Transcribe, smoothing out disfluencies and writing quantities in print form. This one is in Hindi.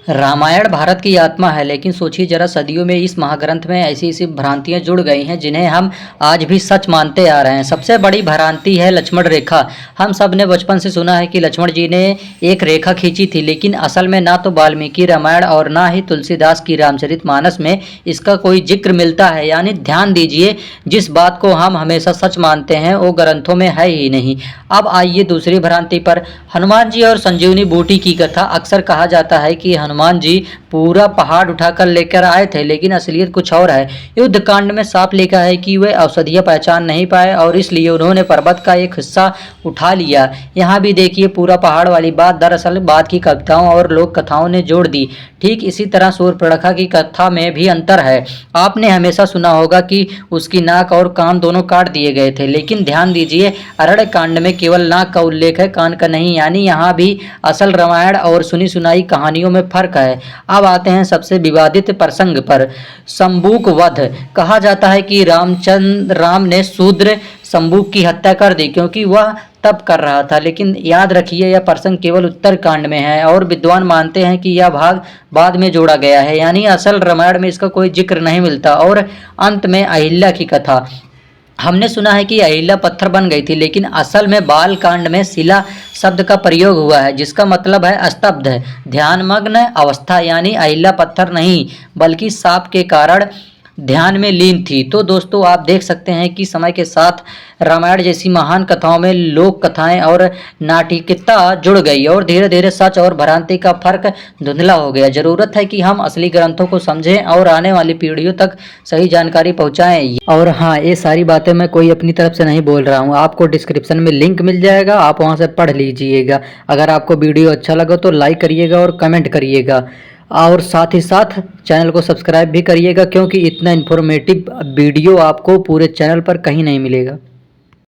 रामायण भारत की आत्मा है, लेकिन सोचिए जरा सदियों में इस महाग्रंथ में ऐसी ऐसी भ्रांतियां जुड़ गई हैं जिन्हें हम आज भी सच मानते आ रहे हैं। सबसे बड़ी भ्रांति है लक्ष्मण रेखा। हम सब ने बचपन से सुना है कि लक्ष्मण जी ने एक रेखा खींची थी, लेकिन असल में ना तो वाल्मीकि रामायण और ना ही तुलसीदास की रामचरितमानस में इसका कोई जिक्र मिलता है। यानी ध्यान दीजिए, जिस बात को हम हमेशा सच मानते हैं वो ग्रंथों में है ही नहीं। अब आइए दूसरी भ्रांति पर, हनुमान जी और संजीवनी बूटी की कथा। अक्सर कहा जाता है कि हनुमान जी पूरा पहाड़ उठाकर लेकर आए थे, लेकिन असलियत कुछ और है। युद्ध कांड में साफ लिखा है कि वे औषधियाँ पहचान नहीं पाए और इसलिए उन्होंने पर्वत का एक हिस्सा उठा लिया। यहाँ भी देखिए, पूरा पहाड़ वाली बात दरअसल बाद की कविताओं और लोक कथाओं ने जोड़ दी। ठीक इसी तरह सूर्पणखा की कथा में भी अंतर है। आपने हमेशा सुना होगा कि उसकी नाक और कान दोनों काट दिए गए थे, लेकिन ध्यान दीजिए, अरण्य कांड में केवल नाक का उल्लेख है, कान का नहीं। यानी यहाँ भी असल रामायण और सुनी सुनाई कहानियों में फर्क है। अब आते हैं सबसे विवादित प्रसंग पर, शंबुक वध। कहा जाता है कि राम ने शूद्र शंबुक की हत्या कर दी क्योंकि वह तप कर रहा था, लेकिन याद रखिए यह प्रसंग केवल उत्तर कांड में है और विद्वान मानते हैं कि यह भाग बाद में जोड़ा गया है। यानी असल रामायण में इसका कोई जिक्र नहीं मिलता। और अंत में अहिल्या की कथा। हमने सुना है कि अहिल्या पत्थर बन गई थी, लेकिन असल में बाल कांड में शिला शब्द का प्रयोग हुआ है, जिसका मतलब है स्तब्ध, ध्यानमग्न अवस्था। यानी अहिल्या पत्थर नहीं बल्कि साप के कारण ध्यान में लीन थी। तो दोस्तों, आप देख सकते हैं कि समय के साथ रामायण जैसी महान कथाओं में लोक कथाएं और नाटकीयता जुड़ गई और धीरे धीरे सच और भ्रांति का फर्क धुंधला हो गया। जरूरत है कि हम असली ग्रंथों को समझें और आने वाली पीढ़ियों तक सही जानकारी पहुंचाएं। और हाँ, ये सारी बातें मैं कोई अपनी तरफ से नहीं बोल रहा हूँ। आपको डिस्क्रिप्शन में लिंक मिल जाएगा, आप वहाँ से पढ़ लीजिएगा। अगर आपको वीडियो अच्छा लगा तो लाइक करिएगा और कमेंट करिएगा, और साथ ही साथ चैनल को सब्सक्राइब भी करिएगा, क्योंकि इतना इन्फॉर्मेटिव वीडियो आपको पूरे चैनल पर कहीं नहीं मिलेगा।